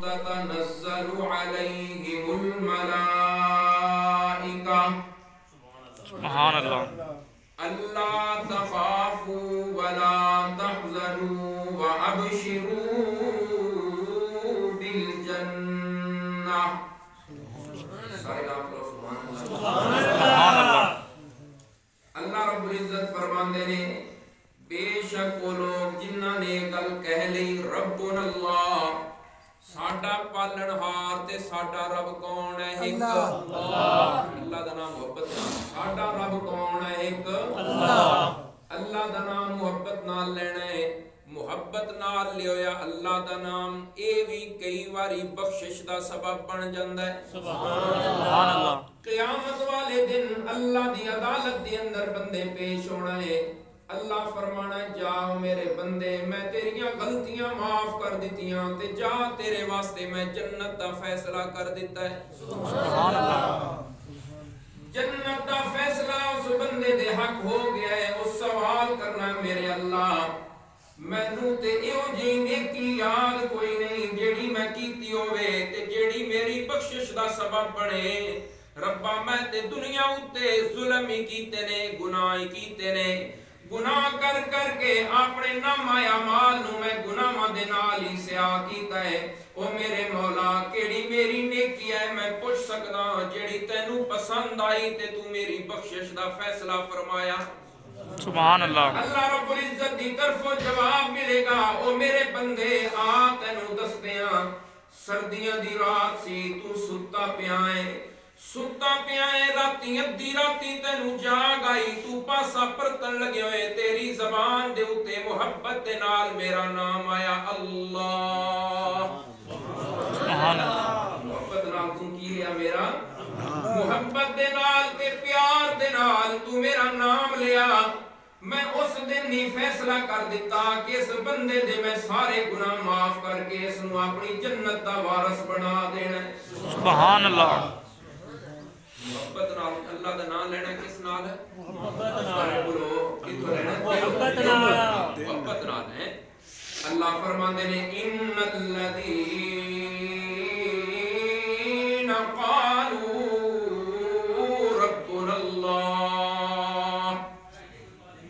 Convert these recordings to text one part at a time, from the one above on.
تتنزل عليهم الملائكة سبحان اللہ ألا تخافوا ولا تحزنوا وأبشروا بالجنة سبحان اللہ اللہ رب العزت فرماندے نے بے شک وہ لوگ جنہاں نے گل کہہ لئی ربنا اللہ ساڈا پالنہار تے ساڈا رب کون ہے ایک اللہ دا نام محبت ساڈا رب کون ہے ایک اللہ دا نام محبت نال لینا ہے محبت نال لیویا اللہ دا نام اے بھی کئی واری بخشش دا سبب بن جاندا ہے سبحان اللہ قیامت والے دن اللہ دی عدالت دے اندر بندے پیش ہونا ہے اللہ فرمانا جاؤ میرے بندے میں تیریاں غلطیاں معاف کر دیتیاں تے جا تیرے واسطے میں جنت دا فیصلہ کر دیتا ہے سبحان اللہ جنت دا فیصلہ اس بندے دے حق ہو گیا ہے اس سوال کرنا میرے اللہ مینوں تے ایو جی نیکی یاد کوئی نہیں جیڑی میں کیتی ہوئے تے جیڑی میری بخشش دا سبب بنے ربا میں تے دنیا اتے ظلم ہی کیتے نے گناہ ہی کیتے نے گناہ کر کر کے اپنے نامہ اعمال نو میں گناہاں دے نال ہی سیاہ کیتا ہے او میرے مولا کیڑی میری نیکی ہے میں پوچھ سکدا جیڑی تینوں پسند آئی تے تو میری بخشش دا فیصلہ فرمایا سبحان اللہ اللہ رب العزت دی طرفوں جواب ملے گا او میرے بندے آ تینوں دسدیاں سردیاں دی رات سی تو ستا پیا ہے راتی ادھی راتی تینوں جاگ آئی تو پاسا پرتن لگے ہوئے تیری زبان دے اتے محبت دے نال میرا نام آیا اللہ سبحان اللہ محبت نال تو کی لیا میرا محبت دے نال تے پیار دے نال تو میرا نام لیا میں اس دن ہی فیصلہ کر دیتا کہ اس بندے دے میں سارے گناہ معاف کر کے اس نو اپنی جنت دا وارث بنا دینا سبحان اللہ محبت نال اللہ دا نام لینا کس نال ہے سارے بولو کتوں لینا محبت نال ہے اللہ فرماندے نے ان الذین قالوا ربنا اللہ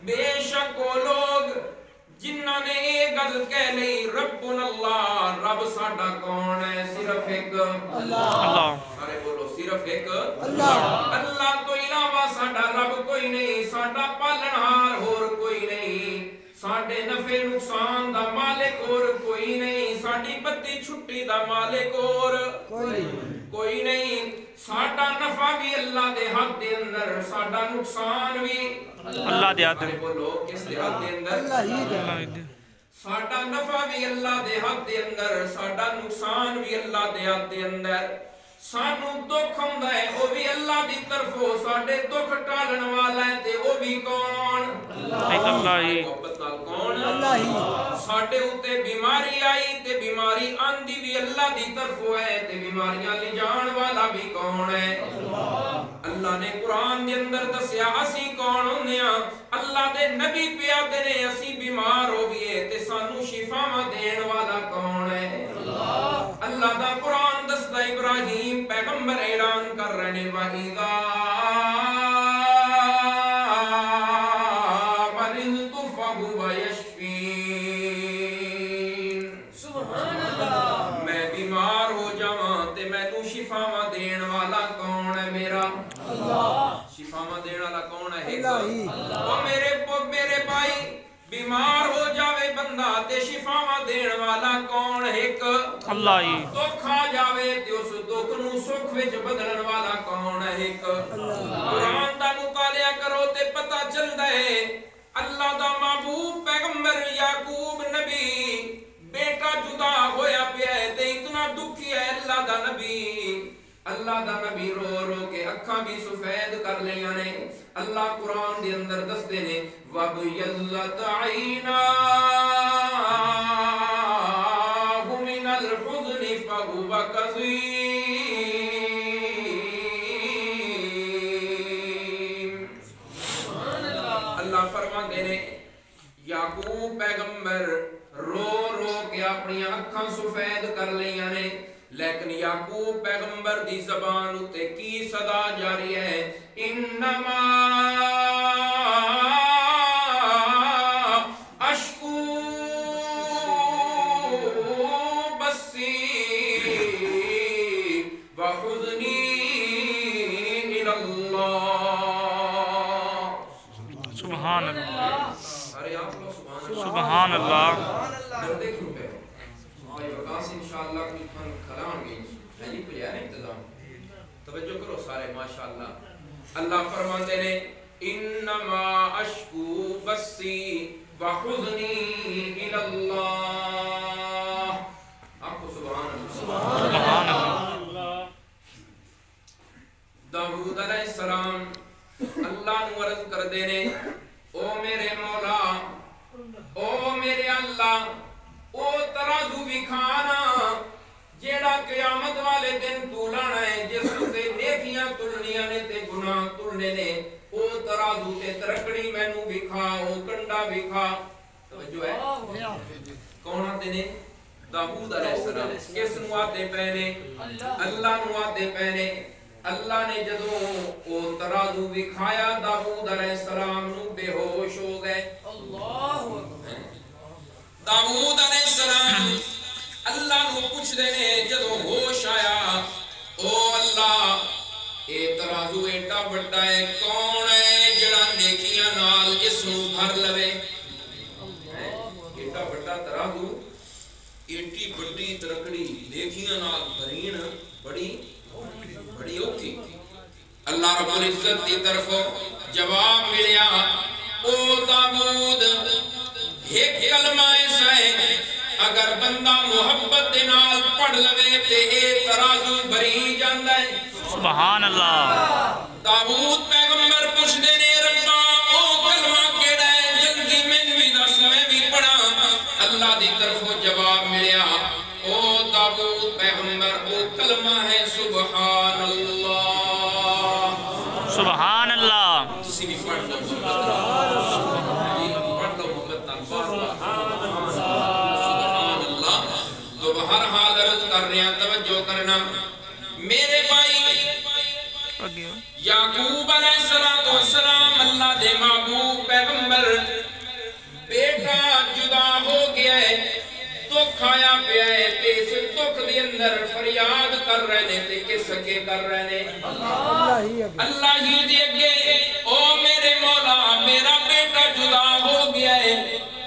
بے شک وہ لوگ جنہاں نے یہ گل کہہ لئی ربنا اللہ رب ساڈا کون ہے صرف ایک اللہ سارے بولو صرف ایک اللہ تو علاوہ ساڈا رب کوئی نہیں ساڈا پالنہار ہور کوئی نہیں ساڈے نفع نقصان دا مالک اور کوئی نہیں ساڈی بتی چھٹی دا مالک اور کوئی نہیں ساڈا نفع بھی اللہ دے حق دے اندر ساڈا نقصان بھی اللہ دے حق بولو کس دے حق دے اندر ساڈا نفع بھی اللہ دے حق دے اندر ساڈا نقصان بھی اللہ دے حق دے اندر سانو دکھ ہوندا ہے او بھی اللہ دی طرفوں ساڈے دکھ ٹالن والا ہے تے او بھی کون اللہ ہی محبت نال کون اللہ ہی ساڈے اوتے بیماری آئی تے بیماری آندی بھی اللہ دی طرفوں ہے تے بیماریاں لے جان والا بھی کون ہے اللہ نے قرآن دے اندر دسیا اسی کون ہوندے ہاں اللہ دے نبی پیادے نے اسی بیمار ہو گئے تے سانو شفاواں دین والا کون ہے اللہ دا قرآن دسدا ابراہیم پیغمبر اعلان کر رہے نے وَإِذَا مَرِضْتُ فَهُوَ يَشْفِينِ سبحان اللہ میں بیمار ہو جاواں تے مینوں شفاواں دین والا کون ہے میرا اللہ شفاواں دین والا کون ہے اللہ او میرے بھائی بیمار ہو جاوے بندہ تے شفاواں دین والا کون ایک اللہ ہی دکھ آ جاوے تے اس دکھ نو سکھ وچ بدلن والا کون ہے ایک قرآن دا مطالعہ کرو تے پتہ چلدا ہے اللہ دا محبوب پیغمبر یعقوب نبی بیٹا جدا ہویا پیا ہے تے اتنا دکھی ہے اللہ دا نبی رو رو کے اکھاں بھی سفید کر لیاں نے اللہ قرآن دے اندر دستے نے وَبْيَضَّتْ عَيْنَاهُ مِنَ الْحُزْنِ فَهُوَ كَظِيمٌ اللہ فرماندے نے یعقوب پیغمبر رو رو کے اپنی اکھاں سفید کر لیاں نے لیکن یعقوب پیغمبر دی زبان اتے کی صدا جاری ہے انما اشکو بسی وحزنی الاللہ سبحان اللہ ارے آپ لوگ سبحان اللہ ڈردے کیوں پہ بھائی وقاس انشاءاللہ کچھ کھان کھلان گئی ہے نہیں کچھ ہے نا انتظام توجہ کرو سارے ماشاءاللہ اللہ فرماتے نے انما اشکو بسی وحزنی الاللہ آپ کو سبحان اللہ داؤد علیہ السلام اللہ نو عرض کر دینے او میرے مولا او میرے اللہ او ترازو وکھانا جیڑا قیامت والے دن تو لانا ہے جس تے نیکیاں تلنیاں نے تے گناہ تلنے نے او ترازو تے ترکڑی مینوں وکھا او کنڈا وکھا توجہ ہے کون آتے نے داؤد علیہ السلام کس نو آتے پہنے اللہ نو آتے پہنے اللہ نے جدوں او ترازو وکھایا داؤد علیہ السلام نو بے ہوش ہو گئے داؤد علیہ السلام اللہ نو پوچھ دینے جدوں ہوش آیا او اللہ اے ترازو ایڈا بڑا ہے کون ہے جڑا نیکیاں نال اس نو بھر لوے ایڈا بڑا ترازو ایڈی بڑی ترکڑی نیکیاں نال بھرین بڑی اوکھی اللہ رب العزت کی طرف جواب ملیا او داؤد ایک کلمہ ایسا ہے اگر بندہ محبت دے نال پڑھ لوے تے اے ترازو بری جاندا ہے سبحان اللہ داؤد پیغمبر پوچھ دے نے ربا او کلمہ کیڑا ہے جلدی مینوں وی دس میں بھی پڑھا اللہ دی طرف جواب ملیا او داؤد پیغمبر او کلمہ ہے سبحان اللہ سبحان اللہ کسی بھی پڑھ لو محبت سبحان اللہ تو ہر حال عرض کر رہے ہیں توجہ کرنا میرے بھائی یعقوب علیہ السلام اللہ دے محبوب پیغمبر بیٹا جدا ہو گیا ہے دکھ آیا پیا ہے تے اس دکھ دے اندر فریاد کر رہے نے تے کس کے کر رہے نے اللہ ہی دے اگے او میرے مولا میرا بیٹا جدا ہو گیا ہے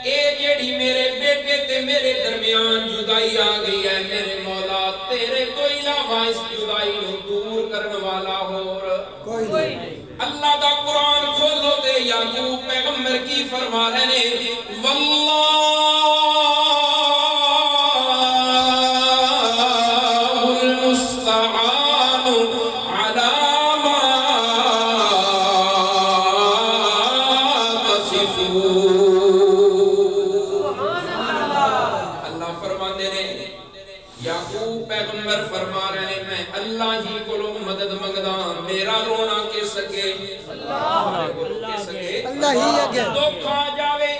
اے جیڑی میرے بیٹے تے میرے درمیان جدائی آ گئی ہے میرے مولا تیرے تو علاوہ اس جدائی نو دور کرنے والا اور کوئی نہیں اللہ دا قرآن کھولو تے یعقوب پیغمبر کی فرما رہے نے واللہ المستعان علی ما تصفون اللہ فرماتے نے یعقوب پیغمبر فرما رہے ہیں میں اللہ ہی کو مدد منگدا میرا رونا کے سکے اللہ ہی اگے دکھ آ جاوے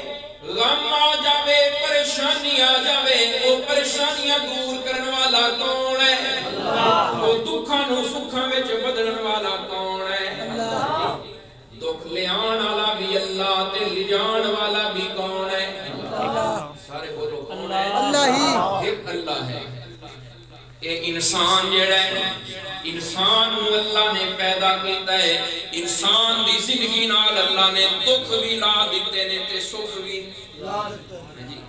غم آ جاوے پریشانی آ جاوے وہ پریشانیاں دور کرنے والا کون ہے وہ دکھاں نو سکھاں وچ بدلن والا کون ہے دکھ لے آن والا بھی اللہ تے لے جان والا بھی کون ہے سارے بولو کون ہے اللہ ہی ایک اللہ ہے کہ انسان جڑا ہے انسان نو اللہ نے پیدا کیتا ہے انسان دی زندگی نال اللہ نے دکھ بھی لا دیتے نے تے سکھ بھی لا دیتے ہیں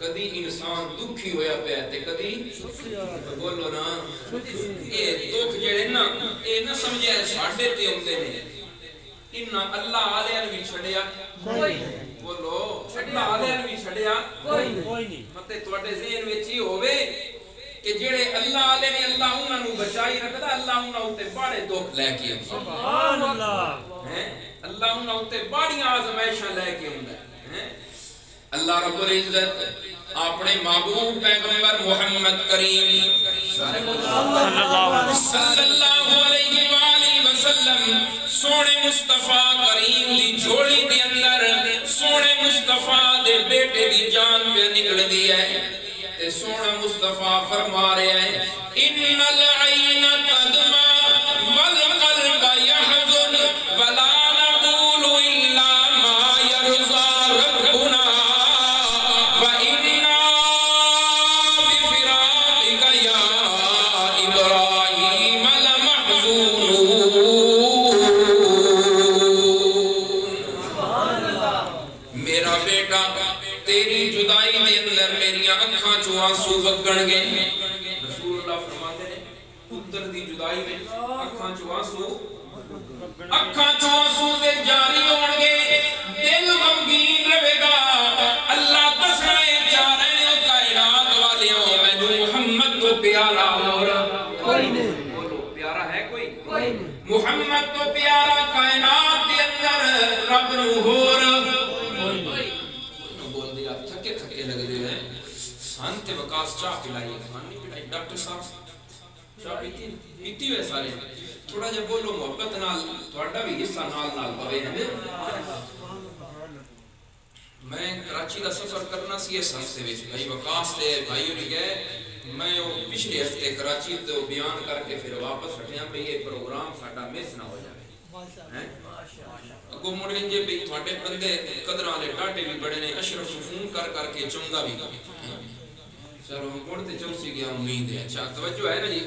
کدی انسان دکھی ہویا پیا تے کدی بولو نا اے دکھ جڑے نا اے نہ سمجھے ساڈے تے ہوندے نے انہاں اللہ علیہ نے بھی چھڑیا کوئی بولو اللہ علیہ نے بھی چھڑیا کوئی نہیں متے تواڈے ذہن وچ ہی ہوے کہ جڑے اللہ علیہ نے اللہ انہاں نو بچائی رکھدا اللہ انہاں اُتے بڑے دکھ لے کے سبحان اللہ ہیں اللہ انہاں اُتے بڑیاں آزمائشاں لے کے ہوندا ہے اللہ رب العزت اپنے محبوب پیغمبر محمد کریم صلی اللہ علیہ وآلہ وسلم سونے مصطفیٰ کریم دی جھولی دے اندر سونے مصطفیٰ دے بیٹے دی جان پہ نکل دی ہے تے سونا مصطفیٰ فرما رہے ہیں ان العین تدمع والقلب يحزن ولا نقول الا ما يرضى ربنا وإنا بفراقك يا إبراهيم لمحزونون میرا بیٹا تیری جدائی دے اندر میری اکھاں چوں آنسو وگن گے رسول اللہ فرماتے ہیں پتر دی جدائی میں اکھاں چوں آنسو تے جاری ہون گے دل غمگین رہے گا اللہ دسائے چاہ رہے ہو کائنات والیوں میں محمد تو پیارا اور کوئی نہیں بولو پیارا ہے کوئی محمد تو پیارا کائنات کے اندر رب نو ہور بول دیا تھکے تھکے لگ رہے ہیں سانتے وقاس چاہ پلائیے کھانی پلائی ڈاکٹر صاحب چاہ پیتی ہوئے سارے تھوڑا جب بولو محبت نال تھوڑا بھی حصہ نال پوے ہیں میں کراچی دا سفر کرنا سی اس ہفتے وچ بھائی وقاص تے بھائیوں نے گئے میں وہ پچھلے ہفتے کراچی تے بیان کر کے پھر واپس ہٹیا پہ یہ پروگرام ساڈا مس نہ ہو جائے اگو مڑے جے بھی تھوڑے بندے قدراں والے ڈاٹے بھی بڑے نے اشرف فون کر کر کے چوندا بھی چلو مڑ تے چوسی گیا امید ہے اچھا توجہ ہے نا جی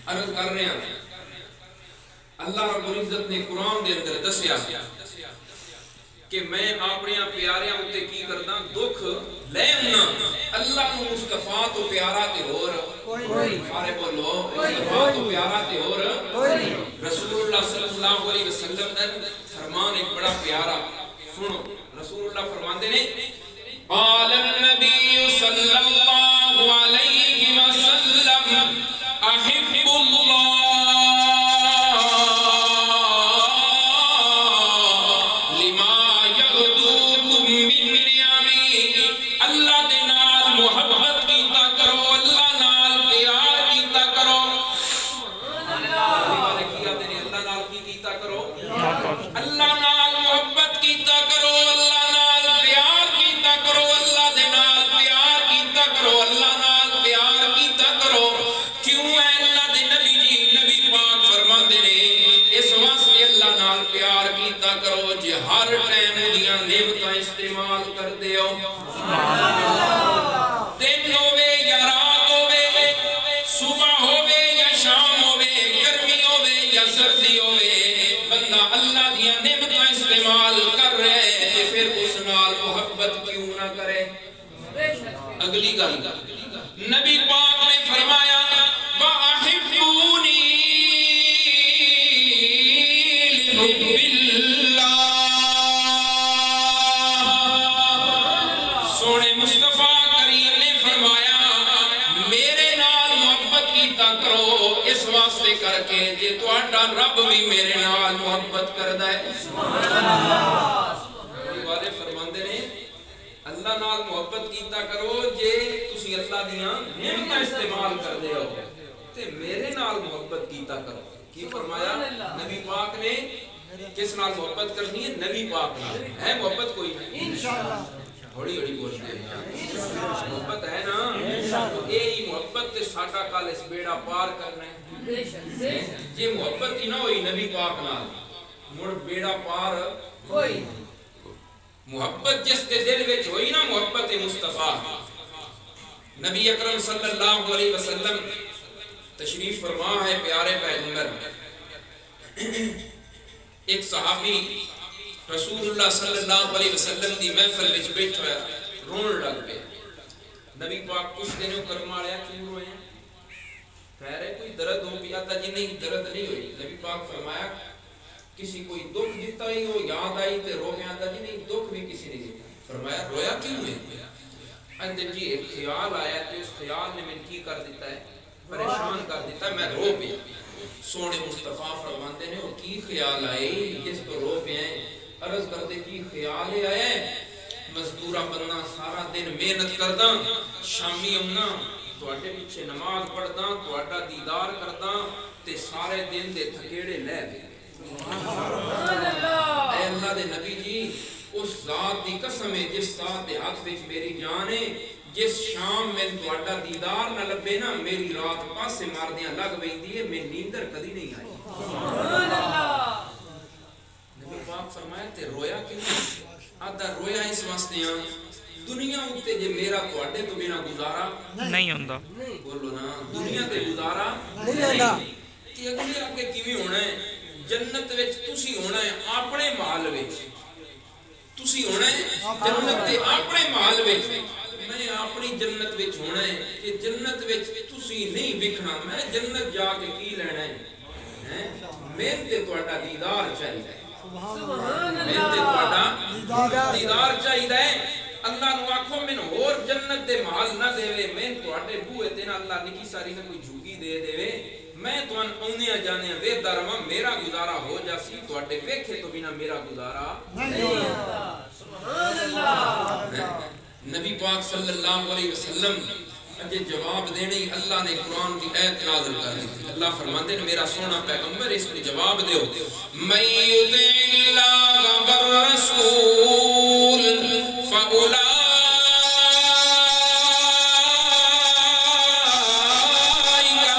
عرض کر رہے ہیں اللہ رب العزت نے قرآن دے اندر دسیا کہ میں اپنے پیاریاں اتے کی کردا دکھ لے ہونا اللہ نو مصطفیٰ تو پیارا تے اور کوئی سارے بولو مصطفیٰ تو پیارا تے اور کوئی رسول اللہ صلی اللہ علیہ وسلم دا فرمان ایک بڑا پیارا سنو رسول اللہ فرماندے نے قال النبی صلی اللہ علیہ وسلم احب اللہ ہر ٹائم دیاں نعمتاں استعمال کر دیو دن ہوے یا رات ہوے صبح ہوے یا شام ہوے گرمی ہوے یا سردی ہوے بندہ اللہ دیاں نعمتاں استعمال کر رہے تے پھر اس نال محبت کیوں نہ کرے اگلی گل نبی پاک نے فرمایا وَأَحِبُّونِي لِحُبِّ کر کے جے تہاڈا رب بھی میرے نال محبت کردا ہے سبحان اللہ والے فرماندے نے اللہ نال محبت کیتا کرو جے تسی اللہ دیاں نعمتاں استعمال کردے ہو تے میرے نال محبت کیتا کرو کی فرمایا نبی پاک نے کس نال محبت کرنی ہے نبی پاک نال ہے محبت کوئی نہیں انشاءاللہ ہوڑی ہوڑی بولتے ہیں محبت ہے نا یہی محبت تے ساڈا کل اس بیڑا پار کرنا ہے جی محبت ہی نہ ہوئی نبی پاک نال مڑ بیڑا پار ہوئی محبت جس کے دل وچ ہوئی نا محبت مصطفیٰ نبی اکرم صلی اللہ علیہ وسلم تشریف فرما ہے پیارے پیغمبر ایک صحابی رسول اللہ صلی اللہ علیہ وسلم دی محفل وچ بیٹھا ہے رون لگ پیا نبی پاک پوچھتے نے کرم والیا کیوں روئے ہیں پہرے کوئی درد ہو گیا تھا جی نہیں درد نہیں ہوئی نبی پاک فرمایا کسی کوئی دکھ دیتا ہی ہو یاد آئی تے رو گیا تھا جی نہیں دکھ بھی کسی نہیں دیتا فرمایا رویا کیوں ہے اندر جی ایک خیال آیا کہ اس خیال نے میں کی کر دیتا ہے پریشان کر دیتا ہے میں رو پیا سونے مصطفیٰ فرماتے ہیں وہ کی خیال آئے جس کو رو پیا ہے عرض کرتے کی خیال آئے مزدورہ بننا سارا دن محنت کردا شامی امنا تواڈے پیچھے نماز پڑھدا تواڈا دیدار کردا تے سارے دن دے تھکیڑے لے گئے سبحان اللہ اے اللہ دے نبی جی اس ذات دی قسم ہے جس ذات دے ہاتھ وچ میری جان ہے جس شام میں تہاڈا دیدار نہ لبے نا میری رات پاسے ماردیاں لگ ویندی ہے میں نیندر کدی نہیں آئی سبحان اللہ نبی پاک فرمایا تے رویا کیوں آدھا رویا اس واسطے ہاں دنیا اتے جے میرا تہاڈے تو بنا گزارا نہیں ہوندا بولو نا دنیا تے گزارا نہیں ہوندا کہ اگلے آگے کیویں ہونا ہے جنت وچ تسی ہونا ہے اپنے مال وچ تسی ہونا ہے جنت تے اپنے مال وچ میں اپنی جنت وچ ہونا ہے کہ جنت وچ تسی نہیں وکھنا میں جنت جا کے کی لینا ہے میں تے تہاڈا دیدار چاہیے سبحان اللہ میں تے تہاڈا دیدار چاہیے اللہ نو آکھو میں اور جنت دے مال نہ دے میں تہاڈے بوئے تے نہ اللہ نکی ساری نہ کوئی جھوگی دے دے میں تو اونیا جانے وے درواں میرا گزارا ہو جاسی تہاڈے ویکھے تو بنا میرا گزارا نہیں ہوتا سبحان اللہ نبی پاک صلی اللہ علیہ وسلم اجے جواب دینے اللہ نے قرآن کی آیت نازل کر دی اللہ فرماتے ہیں میرا سونا پیغمبر اس کو جواب دیو من یطع اللہ والرسول فاولئک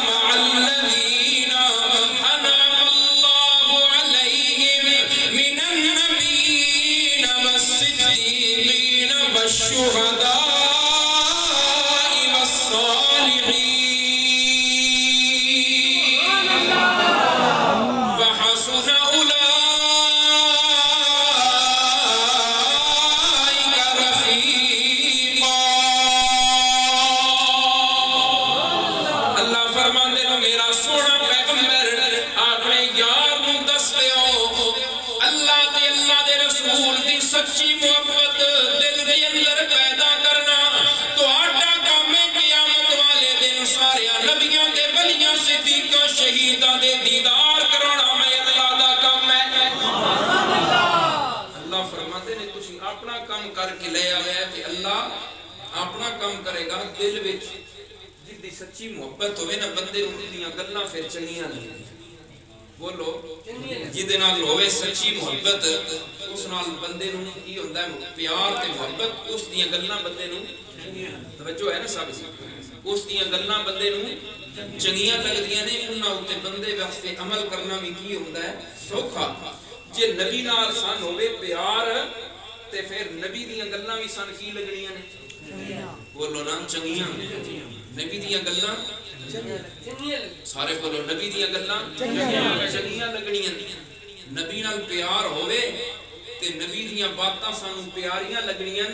مع الذین انعم اللہ علیہم من النبیین والصدیقین والشہداء سچی محبت دل دے اندر پیدا کرنا تو آٹا کام ہے قیامت والے دن سارے نبیوں دے ولیاں صدیقاں شہیداں دے دیدار کرانا میں اللہ دا کام ہے اللہ فرماتے نے تسی اپنا کام کر کے لے آیا ہے کہ اللہ اپنا کام کرے گا دل وچ جدی سچی محبت ہوئے نا بندے دیاں گلاں پھر چنگیاں نہیں بولو جدے نال ہوئے سچی محبت اس نال بندے نوں کی ہوندا ہے پیار تے محبت اس دیاں گلاں بندے نوں توجہ ہے نا سب اس دیاں گلاں بندے نوں چنگیاں لگدیاں نے انہاں اوتے بندے واسطے عمل کرنا بھی کی ہوندا ہے سوکھا جے نبی نال سان ہوے پیار تے پھر نبی دیاں گلاں بھی سان کی لگنیاں نے بولو نا چنگیاں نبی دیاں گلاں سارے بولو نبی دیاں گلاں چنگیاں لگنیاں نبی نال پیار ہوئے تے نبی دیاں باتاں سانوں پیاریاں لگنیاں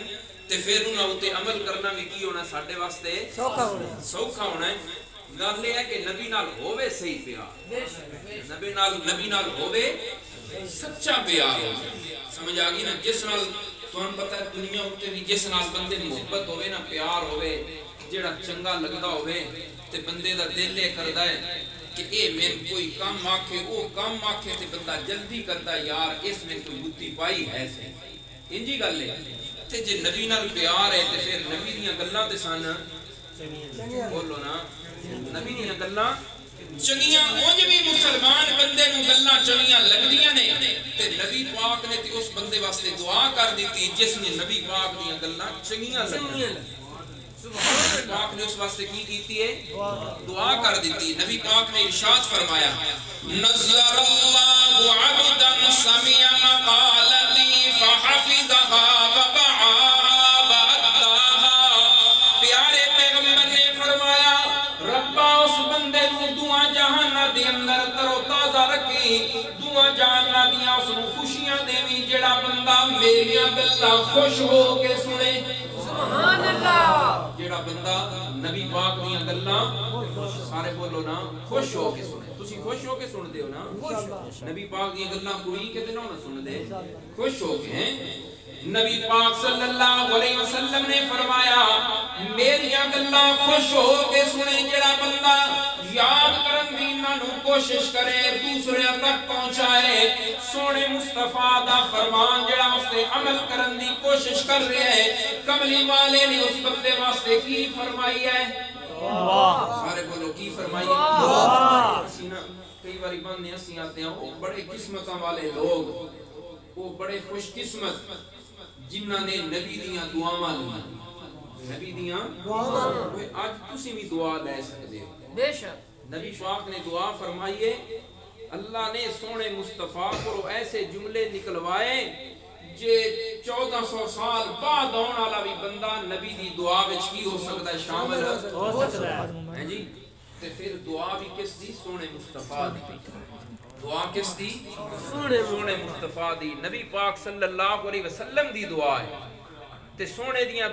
تے پھر انہاں اوتے عمل کرنا بھی کی ہونا ساڈے واسطے سوکھا ہونا ہے گل یہ ہے کہ نبی نال ہوئے صحیح پیار نبی نال ہوئے سچا پیار ہو سمجھ آ گئی نا جس نال تمہیں پتہ ہے دنیا اوتے بھی جس نال بندے محبت ہوئے نا پیار ہوئے جڑا چنگا لگدا ہوئے تے بندے دا دل یہ کردا ہے کہ اے میں کوئی کام آکھے او کام آکھے تے بندہ جلدی کردا یار اس میں کوئی بُدھی پائی ہے سے انجی گل ہے تے جے نبی نال پیار ہے تے پھر نبی دیاں گلاں تے سن بولو نا نبی دیاں گلاں چنگیاں اونج بھی مسلمان بندے نوں گلاں چنگیاں لگدیاں نے تے نبی پاک نے تے اس بندے واسطے دعا کر دتی جس نے نبی پاک دیاں گلاں چنگیاں لگدیاں نبی پاک نے اس واسطے کی کیتی ہے دعا کر دیتی نبی پاک نے ارشاد فرمایا نظر اللہ عبدا سمع مقالتی فحفظها وبعا واداها پیارے پیغمبر نے فرمایا ربا اس بندے نو دعا جہانہ دے اندر ترو تازہ رکھی دعا جہانہ دیا اس نو خوشیاں دیوی جڑا بندہ میریاں گلاں خوش ہو کے سنے سبحان اللہ جڑا بندہ نبی پاک دیاں گلاں سارے بولو نا خوش ہو کے سنے تسی خوش ہو کے سن دے ہو نا نبی پاک دیاں گلاں کوئی کدے نہ سن دے خوش ہو کے ہیں نبی پاک صلی اللہ علیہ وسلم نے فرمایا میریاں گلاں خوش ہو کے سنے جڑا بندہ یاد کرن دی نو کوشش کرے دوسرے تک پہنچائے سونے مصطفیٰ دا فرمان جڑا اس تے عمل کرن دی کوشش کر رہے ہیں کملی والے نے اس بندے واسطے کی فرمائی ہے سارے بولو کی فرمائی ہے کئی باری بندے اسی آتے ہیں وہ بڑے قسمتاں والے لوگ وہ بڑے خوش قسمت جنہاں نے نبی دیاں دعاواں لیا نبی دیاں آج تسی بھی دعا لے سکتے ہو بے شک نبی پاک نے دعا فرمائیے اللہ نے سونے مصطفیٰ کو ایسے جملے نکلوائے جے 1400 سال بعد آنے والا بھی بندہ نبی دی دعا وچ کی ہو سکتا ہے شامل ہو سکتا ہے جی تے پھر دعا بھی کس دی سونے مصطفیٰ دی دعا کس دی سونے مصطفیٰ دی نبی پاک صلی اللہ علیہ وسلم دی دعا ہے تے سونے دیاں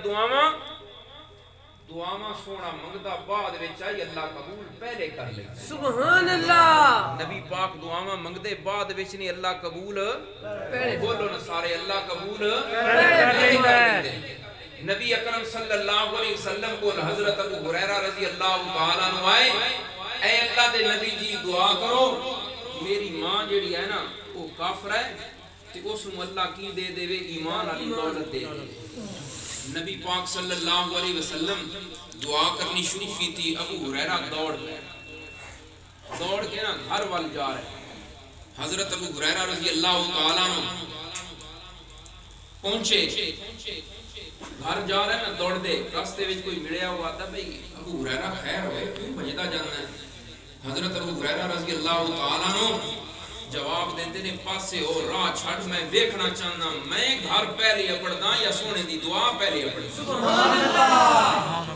دعاواں سونا منگدا بعد وچ آئی اللہ قبول پہلے کر لے سبحان اللہ نبی پاک دعاواں منگدے بعد وچ نہیں اللہ قبول پہلے بولو نا سارے اللہ قبول پہلے کر دے نبی اکرم صلی اللہ علیہ وسلم کو حضرت ابو ہریرہ رضی اللہ تعالیٰ عنہ آئے اے اللہ دے نبی جی دعا کرو میری ماں جڑی ہے نا وہ کافر ہے تے اس نوں اللہ کی دے دے ایمان والی دولت دے دے نبی پاک صلی اللہ علیہ وسلم دعا کرنی شروع کی تھی ابو ہریرہ دوڑ کے نا گھر وال جا رہے حضرت ابو ہریرہ رضی اللہ تعالیٰ عنہ پہنچے گھر جا رہے نا دوڑ دے راستے وچ کوئی ملیا ہوا تھا بھئی ابو ہریرہ خیر ہوئے کیوں بھجدا جانا ہے حضرت ابو ہریرہ رضی اللہ تعالیٰ عنہ جواب دیندے نے پاسے ہو راہ چھڑ میں دیکھنا چاہنا میں گھر پہلے اپڑدا یا سونے دی دعا پہلے اپڑدا سبحان اللہ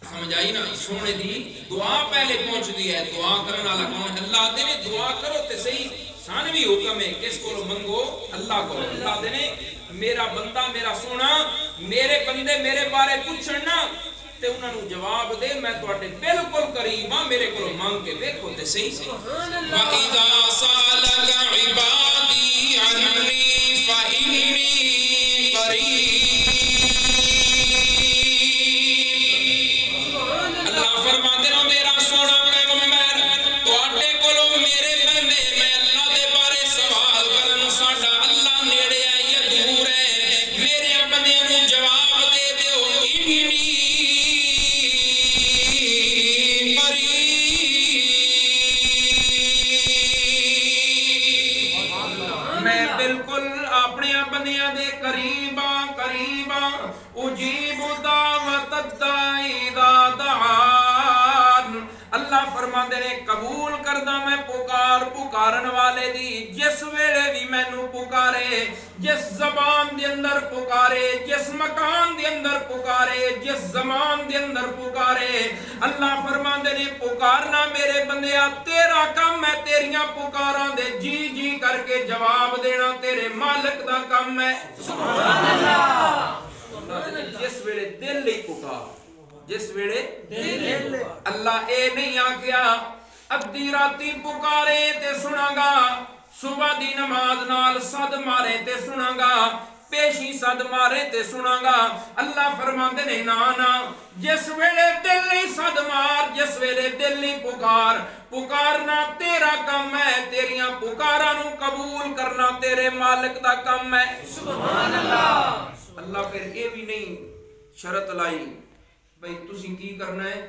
سمجھ آئی نا سونے دی دعا پہلے پہنچ دی ہے دعا کرنے والا کون ہے اللہ دے دعا کرو تے صحیح ثانوی حکم ہے کس کو منگو اللہ کو اللہ دے میرا بندہ میرا سونا میرے بندے میرے بارے پوچھنا تے انہاں نوں جواب دے میں تواڈے بالکل قریب ہاں میرے کولوں مانگ کے دیکھو تے صحیح سبحان اللہ وَإِذَا سَأَلَكَ عِبَادِي عَنِّي فَإِنِّي قَرِيبٌ اللہ فرماتے ہیں میرا سونا پیغمبر تواڈے کولوں میرے بندے میں اللہ دے بارے سوال کرن ساڈا اللہ نیڑے ہے یا دور ہے میرے بندیاں نوں جواب دے دیو انہی میں بالکل اپنے بندیاں دے قریبا اجیب دعوت الداعی اذا دعان اللہ فرماندے نے قبول کردا میں پکارن والے دی جس ویلے بھی مینوں پکارے جس زبان دے اندر پکارے جس مکان دے اندر پکارے جس زمان دے اندر پکارے اللہ فرماندے نے پکارنا میرے بندیا تیرا کام ہے تیریاں پکاراں دے جی جی کر کے جواب دینا تیرے مالک دا کام ہے سبحان اللہ جس ویلے دل لئی پکار جس ویلے دل اللہ اے نہیں آکھیا ادھی راتی پکارے تے سنا گا صبح دی نماز نال صد مارے تے سنا گا پیشی صد مارے تے سنا گا اللہ فرماندے نے نا جس ویلے دل نہیں صد مار جس ویلے دل نہیں پکارنا تیرا کام ہے تیریاں پکاراں نوں قبول کرنا تیرے مالک دا کام ہے سبحان اللہ اللہ پھر یہ بھی نہیں شرط لائی بھئی تسی کی کرنا ہے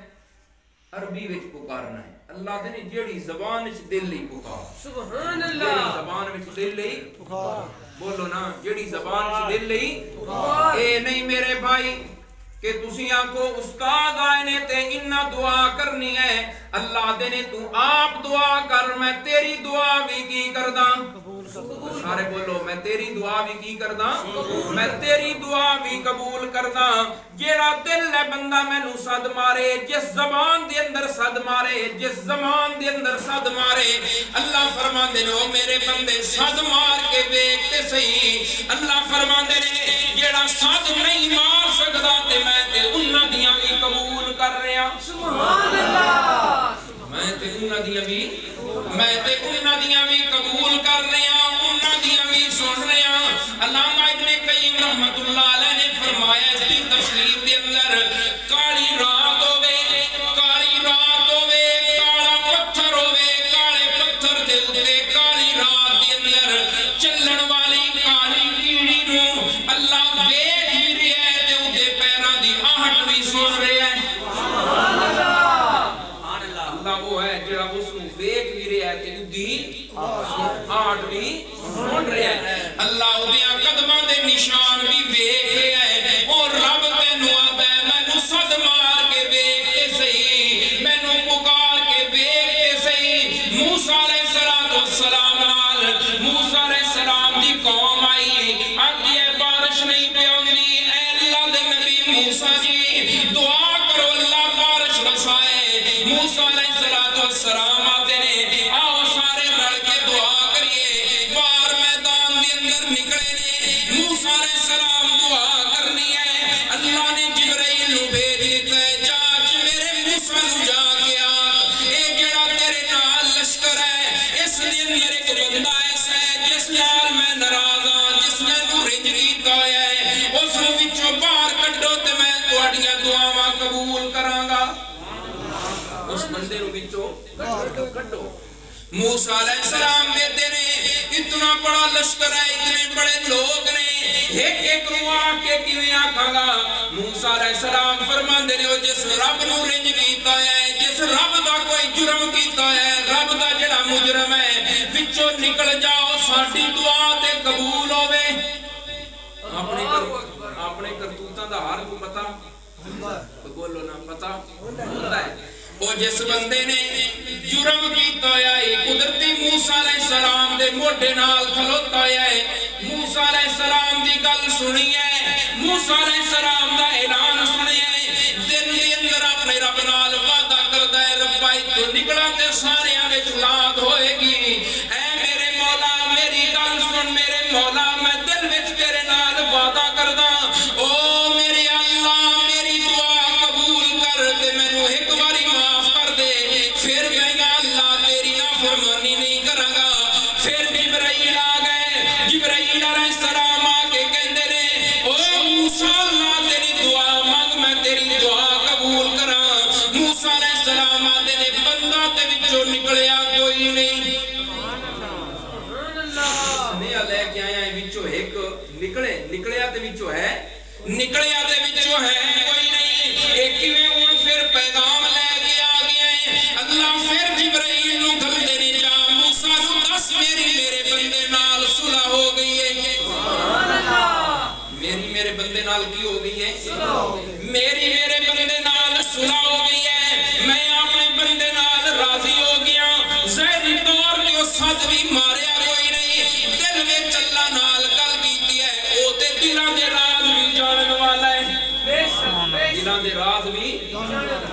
عربی وچ پکارنا ہے اللہ دے نے جیڑی زبان وچ دل لئی پکار سبحان اللہ جیڑی زبان وچ دل لئی پکار بولو نا جیڑی زبان وچ دل لئی پکار اے نہیں میرے بھائی کہ تسی آنکو استاد آئے نے تے انہا دعا کرنی ہے اللہ دے نے تو آپ دعا کر میں تیری دعا بھی کی کرداں سارے بولو میں تیری دعا بھی کی کرداں میں تیری دعا بھی قبول کرداں جیڑا دل ہے بندہ میں نو صد مارے جس زبان دے اندر صد مارے جس زمان دے اندر صد مارے اللہ فرمان دے نو میرے بندے صد مار کے دیکھتے صحیح اللہ فرمان دے جیڑا صد نہیں مار سکدا تے میں تے انہاں دیاں بھی قبول کر رہا سبحان اللہ میں تے انہاں دیاں بھی قبول کر رہا انہاں دیاں بھی سن رہا علامہ ابن قیم رحمت اللہ علیہ نے فرمایا اس کی تفسیر دے اندر کالی رات ہوے کالا پتھر ہوے کالے پتھر دے اوتے کالی رات دے اندر چلن والی کالی کیڑی نوں اللہ ویکھ بھی رہا ہے تے اوتے پیراں دی آہٹ بھی سن رہا ہے سبحان اللہ اللہ وہ ہے جڑا اس نوں ویکھ بھی رہا ہے تے اودی آہٹ بھی سن رہا ہے اللہ اودیاں قدماں دے نشان بھی ویکھ رہا ہے اور رب تینوں واپس آئے موسیٰ علیہ السلام آتے نے آؤ سارے رل کے دعا کریے باہر میدان دے اندر نکلے نے موسیٰ علیہ السلام دعا کرنی ہے اللہ نے جبرائیل نو بھیج دیتا ہے جاج میرے موسیٰ نو جا کے آگ اے جڑا تیرے نال لشکر ہے اس دے اندر ایک بندہ ایسا ہے جس نال میں ناراض ہاں جس نے نو رنج کیتا ہے اس نو وچوں باہر کڈو تے میں تہاڈیاں دعاواں قبول کراں گا اس بندے نو وچوں کڈو موسیٰ علیہ السلام کہتے نے اتنا بڑا لشکر ہے اتنے بڑے لوگ نے ایک ایک نو آ کے کیویں آکھاں گا موسیٰ علیہ السلام فرماندے نے جس رب نو رنج کیتا ہے جس رب دا کوئی جرم کیتا ہے رب دا جڑا مجرم ہے وچوں نکل جاؤ ساڈی دعا تے قبول ہوے اپنے کرتوتاں دا ہر کو پتہ بولو نا پتہ ہوندا ہے وہ جس بندے نے جرم کیتا ہے قدرتی موسیٰ علیہ السلام دے موڈے نال کھلوتا ہے موسیٰ علیہ السلام دی گل سنی ہے موسیٰ علیہ السلام دا اعلان سنی ہے دل دے اندر اپنے رب نال وعدہ کردا ہے ربا تو نکلا تے سارے وچ اولاد ہوئے گی اے میرے مولا میری گل سن میرے مولا میں دل وچ تیرے نال وعدہ کردا او میرے اللہ میری دعا قبول کر تے مینوں ایک باری معاف کر دے پھر میں یا اللہ تیری نافرمانی نہیں کراں گا پھر جبرائیل آ گئے جبرائیل علیہ السلام آ کے کہندے نے او موسیٰ اللہ تیری دعا مانگ میں تیری دعا قبول کراں موسیٰ علیہ السلام آتے نے بندہ تے وچوں نکلیا کوئی نہیں میں لے کے آیا وچوں ایک نکلیا تے وچوں ہے کوئی نہیں ایک کیویں ہن پھر پیغام لے کے آ گیا ہے اللہ پھر جبرائیل نو گل دینے جا موسیٰ نو دس میرے بندے نال صلح ہو گئی ہے سبحان اللہ میرے بندے نال کی ہو گئی ہے میرے بندے نال صلح ہو گئی ہے میں اپنے بندے نال راضی ہو گیا ظاہری طور تے او صد بھی ماریا کوئی نہیں دل وچ اللہ نال گل کیتی ہے او تے دلاں دے راز بھی جانن والا ہے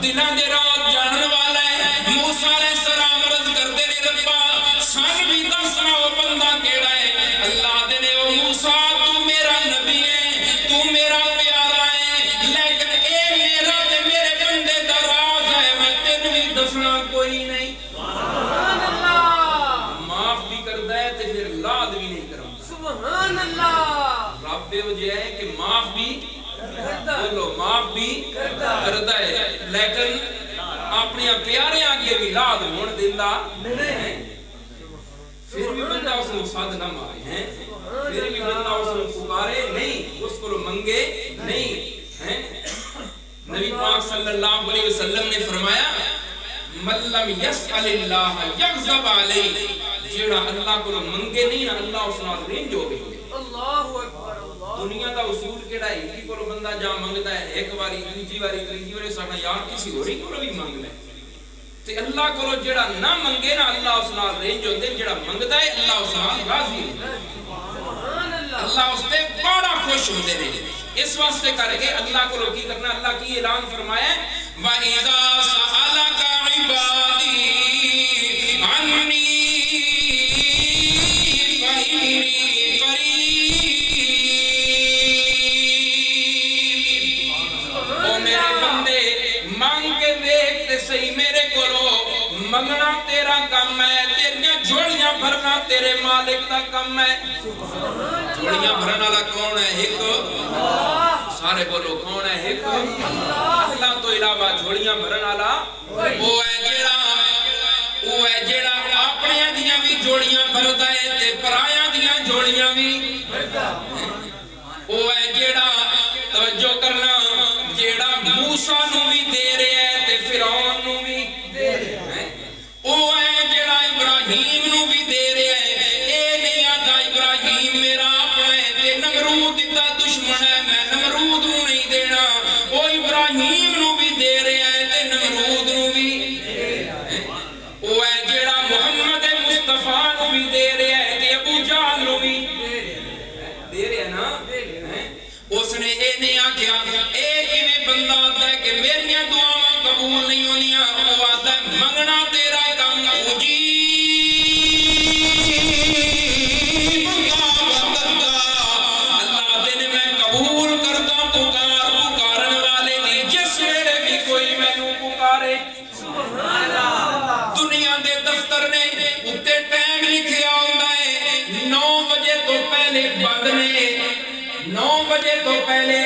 دلاں دے راز جانن والا ہے موسیٰ علیہ السلام عرض کردے نے ربا سن بھی دسنا او بندہ کیڑا ہے اللہ دے نے او موسیٰ تو میرا نبی ہے تو میرا پیارا ہے لیکن اے میرا تے میرے بندے دا راز ہے میں تینوں بھی دسنا کوئی نہیں سبحان اللہ معاف بھی کردا ہے تے پھر لاد بھی نہیں کردا سبحان اللہ رب دے وجہ ہے کہ معاف بھی بولو معاف بھی کردا ہے لیکن اپنے پیارے آگے بھی لاد ہون دیندا نہیں پھر بھی بندہ اس کو صد نہ مارے ہیں پھر بھی بندہ اس کو پکارے نہیں اس کو منگے نہیں ہیں نبی پاک صلی اللہ علیہ وسلم نے فرمایا من لم یسأل اللہ یغضب علیہ جیڑا اللہ کو منگے نہیں نا اللہ اس نال رنج ہو گئی اللہ اکبر دنیا دا اصول کیڑا ہے کی کو بندہ جا منگدا ہے ایک باری دوسری باری تیسری باری ساڈا یار کسی ہوری کو بھی منگدا ہے تے اللہ کو جیڑا نہ منگے نا اللہ اس نال رنج ہوندے جیڑا منگدا ہے اللہ اس نال راضی ہے سبحان اللہ اللہ اس تے بڑا خوش ہوندے نے اس واسطے کر کے اللہ کو کی کرنا اللہ کی اعلان فرمایا وَإِذَا سَأَلَكَ عِبَادِي عَنِّي فَإِنِّي قَرِيبٌ او میرے بندے مانگ کے دیکھ تے صحیح میرے کولو منگنا تیرا کم ہے تیریاں جھولیاں بھرنا تیرے مالک دا کم ہے جھولیاں بھرنا والا کون ہے ایک سارے بولو کون ہے ایک اللہ تو علاوہ جھولیاں بھرن والا وہ ہے جیڑا اپنے دیاں بھی جھولیاں بھردا ہے تے پرایاں دیاں جھولیاں بھی وہ ہے جیڑا توجہ کرنا جیڑا موسیٰ نو بھی دے رہا ہے تے فرعون نو بھی دے رہا ہے وہ ہے جیڑا ابراہیم نو بھی دے رہا ہے اے نہیں آتا ابراہیم میرا اپنا ہے تے نمرود دا دشمن ہے میں نمرود نو نہیں دینا وہ ابراہیم نو بھی دے رہا ہے تے نمرود نو بھی وہ ہے جیڑا محمد مصطفیٰ نو بھی دے رہا ہے تے ابو جہل نو بھی دے رہا ہے نا اس نے اے نہیں آکھیا اے کیویں بندہ آتا ہے کہ میریاں دعاواں قبول نہیں ہونیاں وہ آتا ہے منگنا تیرا کم اللہ دن میں قبول کرتا پکارن والے دی جس ویلے بھی کوئی مینوں پکارے دنیا دے دفتر نے اتے ٹائم لکھیا ہوندا ہے 9 بجے تو پہلے بند نے 9 بجے تو پہلے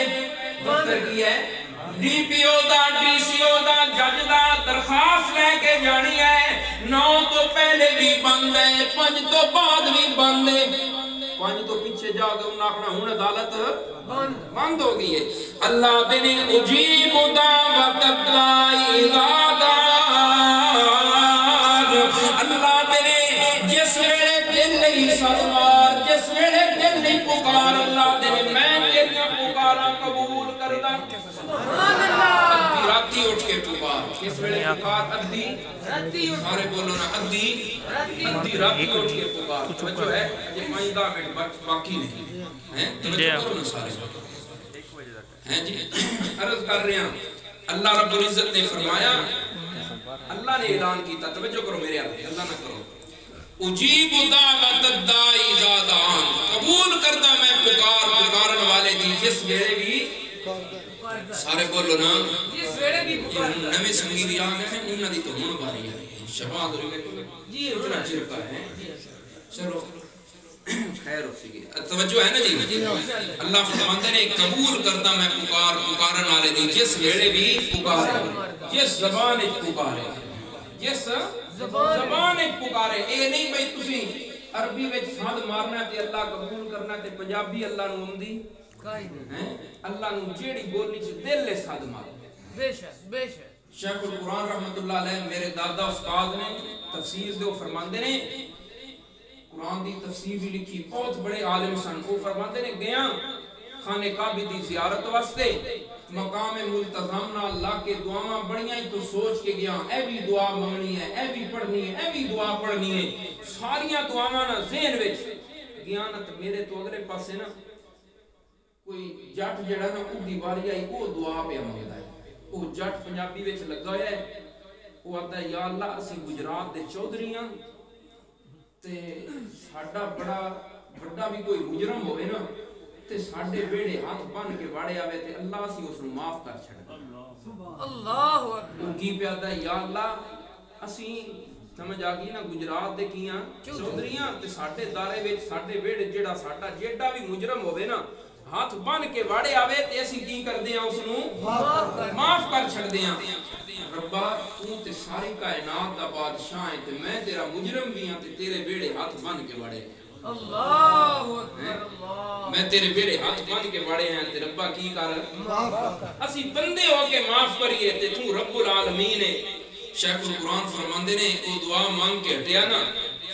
دفتر کی ہے D P O the D C او دا جج دا درخواست لے کے جانی ہے 9 تو پہلے بھی بند ہے 5 تو بعد بھی بند ہے 5 تو پیچھے جا کے انہاں آخنا ہن عدالت بند ہو گئی ہے اللہ دنے اجیب دعوت الداعی اذا دعان اللہ دنے جس ویلے دل نہیں سرمار جس ویلے دل نہیں پکار اللہ دنے میں تیریاں پکارا قبول کردہ سبحان اللہ راتی اٹھ کے پکار کس ویلے پکار ادھی سارے بولو نا ادھی راتی اٹھ کے پکار جو ہے یہ 5 منٹ باقی نہیں ہیں توجہ کرو نا سارے ہیں جی عرض کر رہے ہیں اللہ رب العزت نے فرمایا اللہ نے اعلان کیتا توجہ کرو میرے اللہ نہ کرو اجیب دعوت الداعی اذا دعان قبول کرتا میں پکارن والے دی جس ویلے بھی سارے بولو نا جس ویلے بھی نویں سنگیری آ گئے ہیں انہاں دی تو ہن باری آئی ہے شفاعت ہوئی جی اتنا چرکا ہے چلو خیر ہو سکے توجہ ہے نا جی اللہ فرماتے ہیں قبول کرتا میں پکارن والے دی جس ویلے بھی پکارے جس زبان وچ پکارے جس زبان وچ پکارے اے نہیں بھئی تسی عربی وچ ساد مارنا تے اللہ قبول کرنا تے پنجابی اللہ نو اوندی اللہ نو جیڑی بولنی چ دل لے ساد مار بے شک شیخ القرآن رحمت اللہ علیہ میرے دادا استاد نے تفسیر دے فرماندے نے قرآن دی تفسیر بھی لکھی بہت بڑے عالم سن وہ فرماتے نے گیا خانے کعبہ دی زیارت واسطے مقام ملتزم نہ اللہ کے دعاواں بڑیاں ہی تو سوچ کے گیا اے بھی دعا منگنی ہے اے بھی پڑھنی ہے اے بھی دعا پڑھنی ہے ساریاں دعاواں نہ ذہن وچ گیا نہ تے میرے تو اگلے پاسے نا کوئی جٹ جڑا نا او دیواری آئی او دعا پہ منگدا ہے او جٹ پنجابی وچ لگا ہوا ہے او آتا ہے یا اللہ اسی گجرات دے چودھریاں تے ساڈا بڑا بھی کوئی مجرم ہوئے نا تے ساڈے بیڑے ہاتھ بن کے واڑے آوے تے اللہ اسی اس نو معاف کر چھڑے اللہ اکبر کی پیادا یا اللہ اسی سمجھ آ گئی نا گجرات دے کیاں چودھریاں تے ساڈے دارے وچ ساڈے بیڑے جیڑا ساڈا جیڑا بھی مجرم ہوئے نا ہاتھ بن کے واڑے آوے تے اسی کی کردے ہیں اس نو معاف کر چھڑدے ہیں ربا تو تے ساری کائنات دا بادشاہ ہے تے میں تیرا مجرم بھی ہاں تے تیرے بیڑے ہاتھ بن کے واڑے اللہ اکبر میں تیرے بیڑے ہاتھ بن کے واڑے ہیں تے ربا کی کر اسی بندے ہو کے معاف کریے تے تو رب العالمین ہے شیخ القرآن فرماندے نے او دعا مانگ کے ہٹیا نا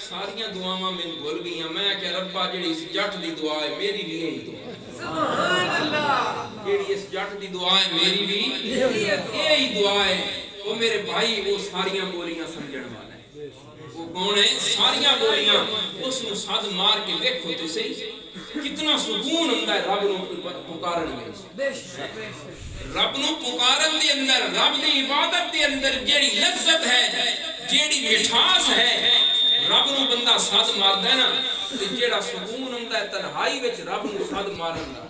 ساریاں دعاواں میں بھول گئیاں میں کہ ربا جڑی اس جٹ دی دعا ہے میری بھی یہی دعا سبحان اللہ جڑی اس جٹ دی دعا ہے میری بھی یہی دعا ہے وہ میرے بھائی وہ ساریاں بولیاں سمجھن والا ہے وہ کون ہے ساریاں بولیاں اس نو ساد مار کے دیکھو تے صحیح کتنا سکون ہوندا ہے رب نو پکارن وچ رب نو پکارن دے اندر رب دی عبادت دے اندر جیڑی لذت ہے جیڑی مٹھاس ہے رب نو بندہ ساد ماردا ہے نا تے جیڑا سکون ہوندا ہے تنہائی وچ رب نو ساد مارن دا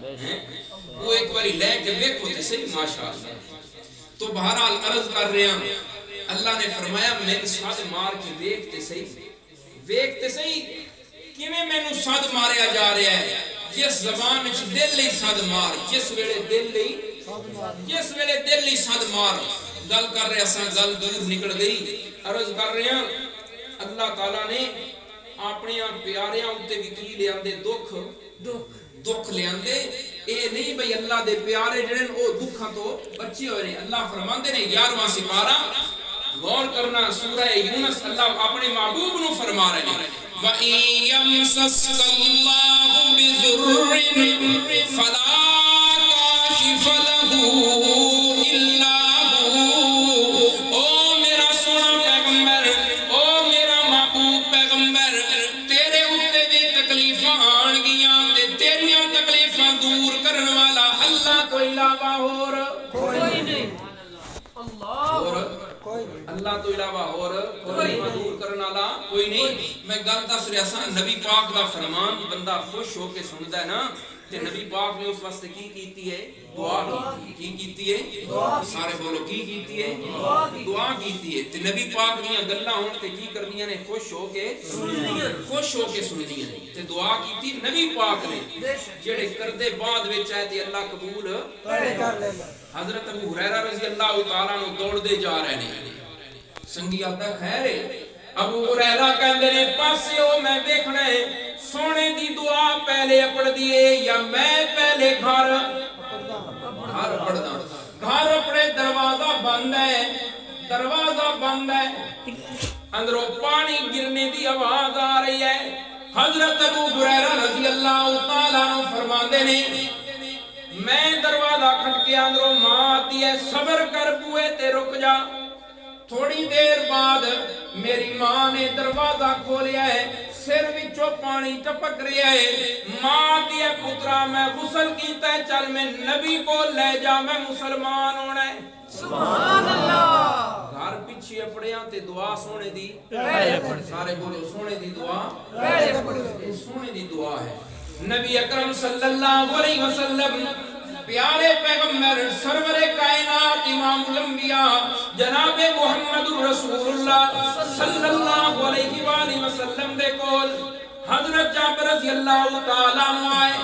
وہ ایک باری لے کے دیکھو تے صحیح ماشاءاللہ تو بہرحال عرض کر رہے ہیں اللہ نے فرمایا میں ساد مار کے دیکھتے صحیح کیویں مینوں ساد ماریا جا رہا ہے جس زبان وچ دل نہیں ساد مار جس ویلے دل نہیں ساد مار گل کر رہے اساں گل دور نکل گئی عرض کر رہے ہیں اللہ تعالیٰ نے اپنے پیاریاں اُتے بھی کی لے آندے دکھ لے آندے اے نہیں بھئی اللہ دے پیارے جڑے او دکھاں تو بچے ہوئے نے اللہ فرماندے نے 11واں سپارہ غور کرنا سورہ یونس اللہ اپنے محبوب نو فرما رہے ہیں وَإِن يَمْسَسْكَ اللَّهُ بِضُرٍّ فَلَا كَاشِفَ لَهُ إِلَّا هُوَ او میرا سونا پیغمبر او میرا محبوب پیغمبر تیرے اُتے بھی تکلیفاں آن گیاں تے تیریاں تکلیفاں دور کرن والا اللہ تو علاوہ اور کوئی نہیں اللہ اللہ تو علاوہ اور کوئی مدور کرنے والا کوئی نہیں. میں گل دس رہا سا نبی پاک دا فرمان بندہ خوش ہو کے سندا ہے نا تے نبی پاک نے اس واسطے کی کیتی ہے دعا کیتی ہے سارے بولو کی کیتی ہے دعا کیتی ہے تے نبی پاک دیاں گلاں ہون تے کی کردیاں نے خوش ہو کے سندیاں تے دعا کیتی نبی پاک نے جڑے کردے بعد وچ آئے تے اللہ قبول کر لیندا. حضرت ابو ہریرہ رضی اللہ تعالی عنہ دوڑ دے جا رہے نے سنگی آتا خیر ہے ابو ہریرہ کہندے نے پاسیو میں دیکھنا ہے سونے دی دعا پہلے پڑھ دیے یا میں پہلے گھر پڑھدا گھر اپنے دروازہ بند ہے اندروں پانی گرنے دی آواز آ رہی ہے. حضرت ابو ہریرہ رضی اللہ تعالی عنہ فرماندے نے میں دروازہ کھٹکیا اندروں ماں آتی ہے صبر کر بوئے تے رک جا. تھوڑی دیر بعد میری ماں نے دروازہ کھولیا ہے سر وچوں پانی ٹپک رہا ہے. ماں آتی ہے پترا میں غسل کیتا ہے چل میں نبی کو لے جا میں مسلمان ہونا ہے. سبحان اللہ. گھر پیچھے اپڑیاں تے دعا سونے دی سارے بولو سونے دی دعا سونے دی دعا ہے. نبی اکرم صلی اللہ علیہ وسلم پیارے پیغمبر سرور کائنات امام الانبیاء جناب محمد رسول اللہ صلی اللہ علیہ وآلہ وسلم دے کول حضرت جابر رضی اللہ تعالیٰ عنہ آئے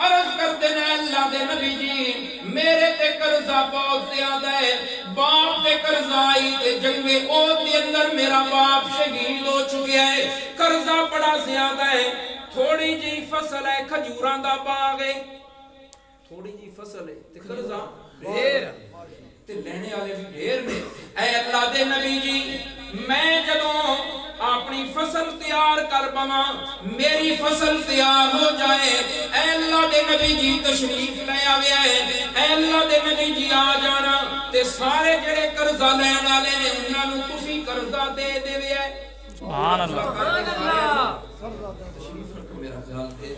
عرض کرتے ہیں اللہ دے نبی جی میرے تے قرضہ بہت زیادہ ہے باپ تے قرضہ آئی تے جنگ احد دے اندر میرا باپ شہید ہو چکے ہے قرضہ بڑا زیادہ ہے تھوڑی جی فصل ہے کھجوراں دا باغ ہے تھوڑی جی فصل ہے تے قرضہ ڈھیر تے لینے والے بھی ڈھیر نے. اے اللہ دے نبی جی میں جدوں اپنی فصل تیار کر پاواں میری فصل تیار ہو جائے اے اللہ دے نبی جی تشریف لے آوے اے اللہ دے نبی جی آ جانا تے سارے جڑے قرضہ لین والے نے انہاں نوں تسی قرضہ دے دیوے اے. سبحان اللہ تشریف رکھو میرا خیال ہے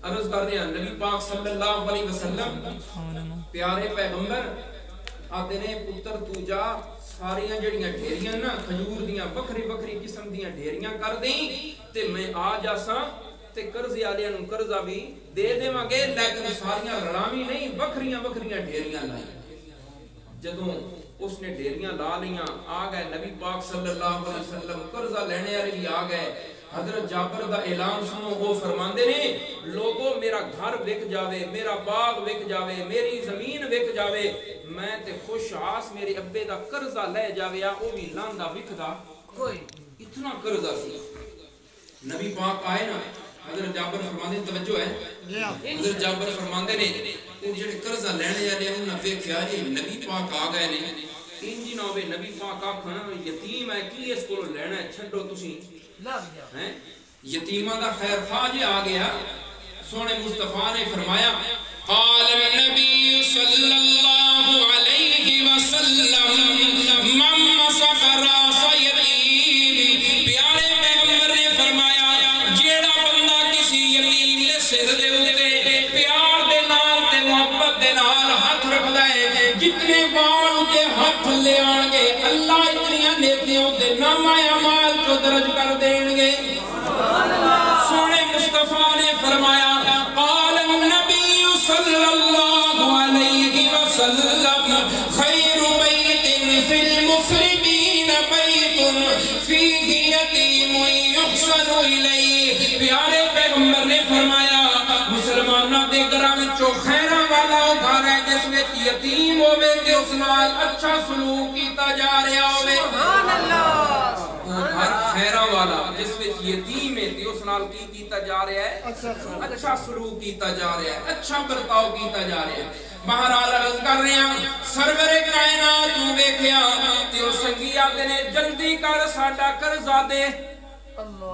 عرض کر رہے ہیں نبی پاک صلی اللہ علیہ وسلم پیارے پیغمبر آتے نے پتر تو جا ساریاں جڑیاں ڈھیریاں نا کھجور دیاں بکھری بکھری قسم دیاں ڈھیریاں کر دیں تے میں آ جاساں تے قرضے والےاں نوں قرضہ بھی دے دیواں گے لیکن ساریاں رڑاوی نہیں بکھریاں بکھریاں ڈھیریاں لائی. جدوں اس نے ڈھیریاں لا لیاں آ گئے نبی پاک صلی اللہ علیہ وسلم قرضہ لینے والے بھی آ گئے. حضرت جابر دا اعلان سنو وہ فرماندے نے لوگوں میرا گھر وک جاوے میرا باغ وک جاوے میری زمین وک جاوے میں تے خوش آس میرے ابے دا قرضہ لے جاوے او بھی لاندا وکدا کوئی اتنا قرضہ سی. نبی پاک آئے نا حضرت جابر فرماندے توجہ ہے حضرت جابر فرماندے نے او جڑے قرضہ لینے والے انہاں ویکھیا جی نبی پاک آ گئے نے انج نہ ہوے نبی پاک آکھن یتیم ہے کی اس کول لینا ہے چھڈو تسی یتیمہ دا خیر خواہ جی آ گیا. سونے مصطفیٰ نے فرمایا قال النبی صلی اللہ علیہ وسلم من مسح راس یتیم پیارے پیغمبر نے فرمایا جیڑا بندہ کسی یتیم دے سر دے اوتے پیار دے نال تے محبت دے نال ہاتھ رکھدا ہے جتنے وال تے ہاتھ لے آن گے اللہ اتنی نیکیوں تے نامہ اعمال جو درج کر دیں گے. سونے مصطفیٰ نے فرمایا قال النبی صلی اللہ علیہ وسلم خیر بیت فی المسلمین بیت فیہ یتیم یحسن الیہ. پیارے پیغمبر نے فرمایا مسلمانہ دے گھراں وچوں خیراں والا او گھر ہے جس وچ یتیم ہوے تے اس نال اچھا سلوک کیتا جا رہا ہوے. سبحان اللہ. خیراں والا جس وچ یتیم ہے تے اس نال کی کیتا جا رہا ہے اچھا سلوک کیتا جا رہا ہے اچھا برتاؤ کیتا جا رہا ہے. بہرحال عرض کر رہے ہیں سرور کائنات نوں ویکھیا تے او سنگی آندے نے جلدی کر ساڈا قرضہ دے.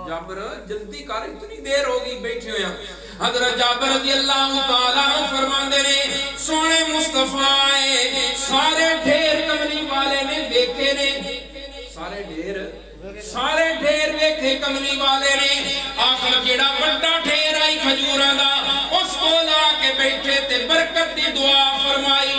جابر جلدی کر اتنی دیر ہو گئی بیٹھے ہوئے. حضرت جابر رضی اللہ تعالیٰ عنہ فرماندے نے سونے مصطفیٰ سارے ڈھیر کملی والے نے دیکھے نے سارے ڈھیر ویکھے کملی والے نے آخر جیڑا بڑا ڈھیر آئی کھجوراں دا اس کو لا کے بیٹھے تے برکت دی دعا فرمائی.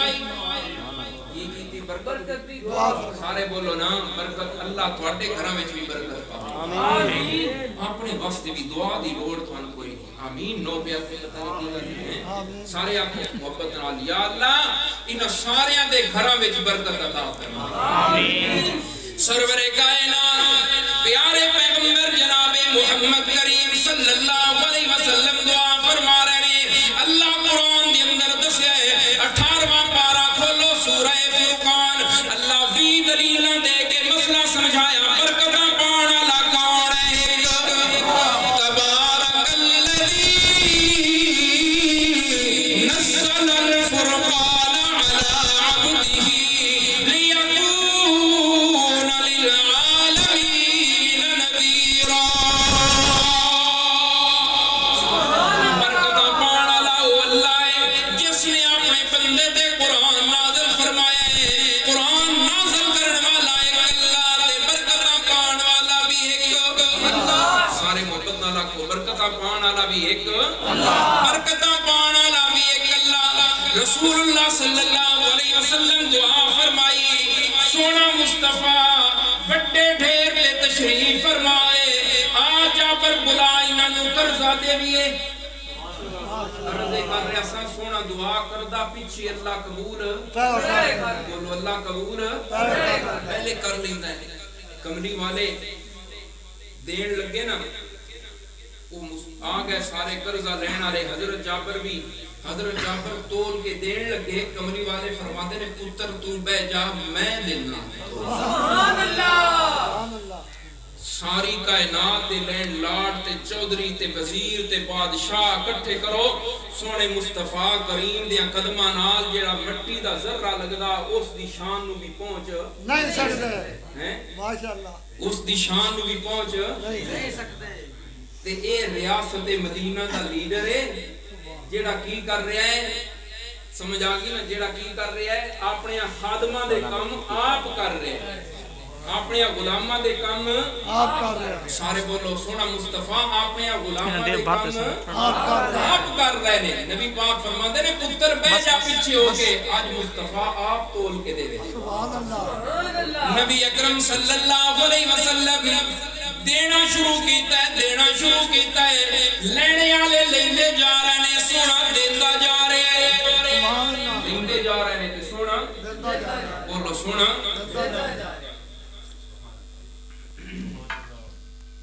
یہ کیتی برکت دی سارے بولو نا برکت اللہ تواڈے گھراں وچ بھی برکت پاوے آمین اپنے واسطے بھی دعا دی لوڑ تھانوں کوئی نہیں آمین نو پیا پتہ نہیں کی ہے سارے آکھو محبت نال یا اللہ انہاں ساریاں دے گھراں وچ برکت عطا فرما آمین سرور کائنات پیارے پیغمبر جناب محمد کریم صلی اللہ علیہ وسلم دعا فرما رہے ہیں اللہ قرآن دے اندر دسیا ہے 18واں پارہ کھولو سورہ فرقان اللہ بھی دلیلاں دے کے مسئلہ سمجھایا برکتاں پاون والا کون ہے تبارک الذی نزل الفرقان علی عبدہ رسول اللہ صلی اللہ علیہ وسلم دعا فرمائی سونا مصطفیٰ بڑے ڈھیر لے تشریف فرمائے آجا پر بلائی نانو قرضہ دیوئے عرضے کر رہا سا سونا دعا کردہ پیچھے اللہ قبول بولو اللہ قبول پہلے کر لیندہ ہے کملی والے دین لگے نا آگئے سارے قرضہ لینا رہے حضرت جابر بھی حضرت جابر تول کے دین لگے کملی والے فرماتے نے پتر تو بے جا میں دینا سبحان اللہ ساری کائنات تے لین لاڈ تے چودری تے وزیر تے بادشاہ کٹھے کرو سونے مصطفیٰ کریم دیاں قدمہ نال جیڑا مٹی دا ذرہ لگدا اس دی شان نو بھی پہنچ نہیں سکتے ماشاءاللہ اس دی شان نو بھی پہنچ نہیں سکتے تے اے ریاست مدینہ دا لیڈر ہے جیڑا کی کر رہا ہے سمجھ آگی نا جیڑا کی کر رہا ہے اپنے خادمہ دے کام آپ کر رہے ہیں اپنے غلامہ دے کام آپ کر رہے ہیں سارے بولو سونا مصطفیٰ اپنے غلامہ دے کام آپ کر رہے ہیں نبی پاک فرماتے نے پتر بے جا پیچھے ہو کے آج مصطفیٰ آپ تول کے دے رہے سبحان اللہ نبی اکرم صلی اللہ علیہ وسلم دینا شروع کیتا ہے لینے آلے لیندے جا رہے ہیں سونا دیندہ جا رہے ہیں لیندے جا رہے ہیں سونا بولو سونا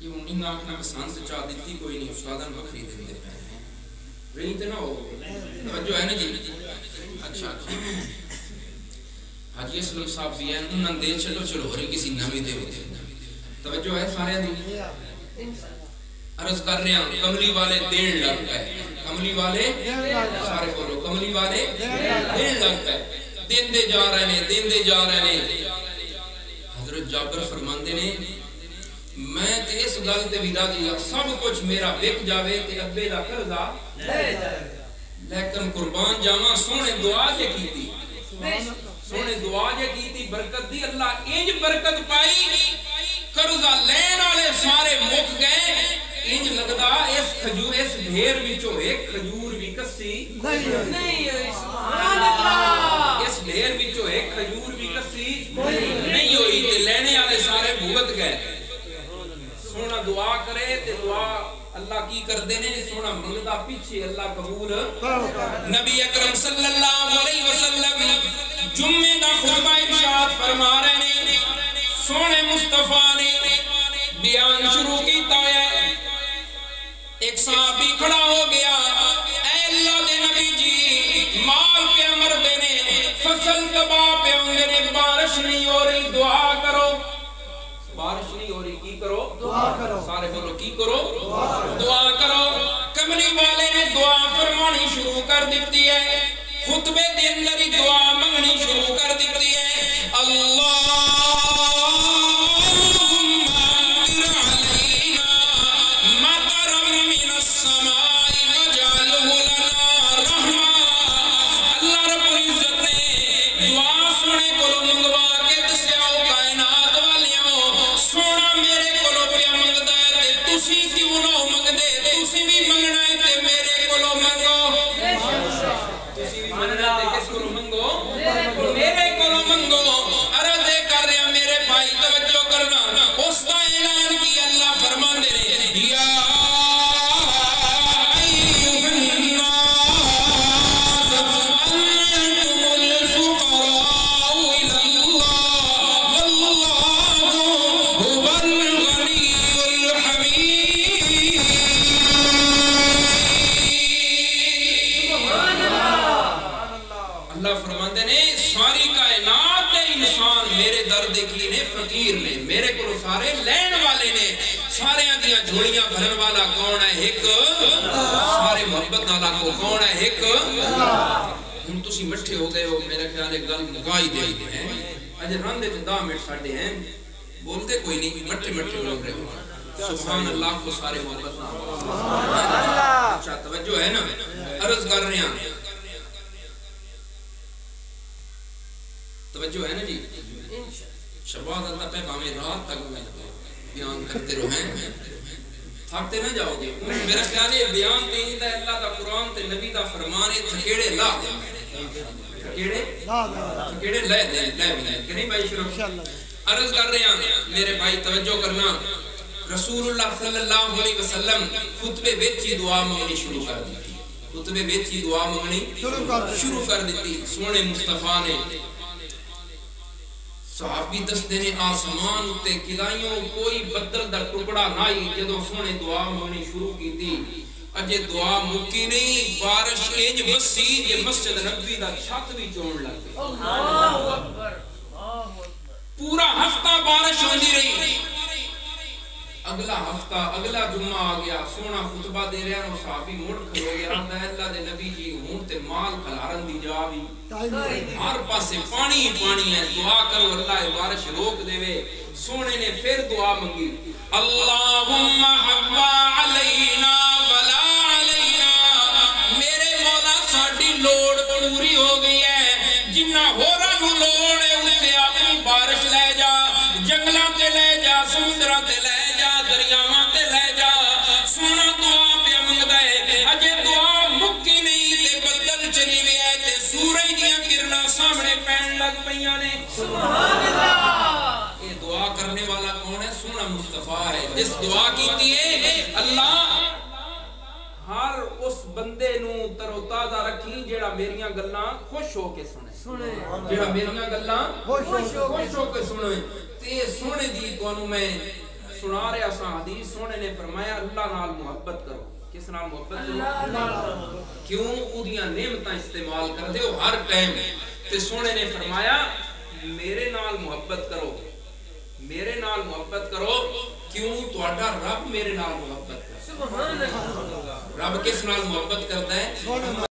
یہ انہیں آنکھنا پسان سے چاہ دیتی کوئی نہیں استادان بکری دیندے پہنے رہی تے نہ ہو توجہ ہے نا جی اچھا حاجی اسلام صاحب بھی ہیں انہوں دے چلو ہو رہی کسی نامی دے ہوتے توجہ ہے سارے دی عرض کر رہے ہیں کملی والے دین لگ گئے کملی والے سارے بولو کملی والے دین لگ گئے دیندے جا رہے ہیں حضرت جابر فرماندے نے میں تے اس گل تے ودا دیا سب کچھ میرا وک جاوے تے ابے دا قرضہ لیکن قربان جاواں سونے دعا جے کیتی سونے دعا جے کیتی برکت دی اللہ انج برکت پائی قرضہ لین والے سارے مک گئے انج لگدا اس ڈھیر وچوں ایک کھجور بھی کسی نہیں سبحان اللہ اس ڈھیر وچوں ایک کھجور بھی کسی نہیں ہوئی تے لینے والے سارے بھگت گئے سونا دعا کرے تے دعا اللہ کی کر دینے سونا منگدا پیچھے اللہ قبول نبی اکرم صلی اللہ علیہ وسلم جمعے دا خطبہ ارشاد فرما رہے ہیں سونے مصطفیٰ نے بیان شروع کیتا ہے ایک صحابی کھڑا ہو گیا اے اللہ دے نبی جی مال پہ امر دینے فصل تباہ پہ انگنے بارش نہیں ہو رہی دعا کرو بارش نہیں ہو رہی کی کرو دعا کرو سارے بولو کی کرو دعا کرو کملی والے نے دعا فرمانی شروع کر دیتی ہے خطبے دے اندر ہی دعا منگنی شروع کر دیتی ہے اللہم انزل علینا مطرا من السماء وجعلہ لنا رحمہ اللہ رب العزت نے دعا سنے کو منگوا کے دسیاؤ کائنات والیاں سونا میرے کولو پیا منگدا ہے تے تسی کیوں نہ منگدے تسی بھی منگنا ہے تے میرے کولو منگو تسی بھی منگنا تے کس کولو منگو میرے کولو منگو عرض سارے لین والے نے سارے دیاں جھوڑیاں بھرن والا کون ہے ایک سارے محبت والا کو کون ہے ایک ہم تسی مٹھے ہو گئے ہو میرا خیال ہے گل مگائی دے ہیں اج راندے تے 10 منٹ ساڈے ہیں بولتے کوئی نہیں مٹھے مٹھے بول رہے ہو سبحان اللہ کو سارے محبت نہ سبحان اللہ اچھا توجہ ہے نا عرض کر رہے ہیں توجہ ہے نا جی شباد اللہ پہ ہمیں رات تک بیان کرتے رہیں تھکتے نہ جاؤ گے میرا خیال ہے بیان دین دا اللہ دا قرآن تے نبی دا فرمان ہے تھکیڑے لا دے تھکیڑے لے دے کہ نہیں بھائی شروع عرض کر رہے ہیں میرے بھائی توجہ کرنا رسول اللہ صلی اللہ علیہ وسلم خطبے ویچی دعا مانگنی شروع کر دی خطبے ویچی دعا مانگنی شروع کر دیتی سونے مصطفیٰ نے صحابی دستے نے آسمان تے کلائیوں کوئی بدل دا ٹکڑا نائی جدو سونے دعا مانگنی شروع کی تھی اجے دعا مکی نہیں بارش انج وسی یہ مسجد نبوی دا چھت بھی چون لگ گئی اللہ اکبر پورا ہفتہ بارش ہوندی رہی اگلا ہفتہ اگلا جمعہ آ گیا سونا خطبہ دے رہا ہے صحابی مڑ کھلو گیا رہتا ہے اللہ دے نبی جی ہون تے مال کھلارن دی جا بھی ہر پاسے پانی ہی پانی ہے دعا کرو اللہ بارش روک دے وے سونے نے پھر دعا منگی اللہم حوا علینا ولا علینا میرے مولا ساڑی لوڑ پوری ہو گئی ہے جنہ ہو رہا نو لوڑ ہے اتے اپنی بارش لے جا جنگلہ تے لے جا سمندرہ تے لے جا دریاواں تے لے جا سونا دعا پہ منگ دے اجے دعا مکی نہیں تے بدل چلی لیا تے سورج دیاں کرنا سامنے پین لگ پئیاں نے سبحان اللہ یہ دعا کرنے والا کون ہے سونا مصطفیٰ ہے جس دعا کیتی ہے اللہ ہر اس بندے نو تر و تازہ رکھی جیڑا میریاں گلاں خوش ہو کے سنے جیڑا میریاں گلاں خوش ہو کے سنے تے سونے دی تو میں سنا رہا سا حدیث سونے نے فرمایا اللہ نال محبت کرو کس نال محبت کرو کیوں اودیاں نعمتاں استعمال کر دے ہو ہر ٹائم تے سونے نے فرمایا میرے نال محبت کرو میرے نال محبت کرو کیوں تہاڈا رب میرے نال محبت کرے سبحان اللہ رب کس نال محبت کرتا ہے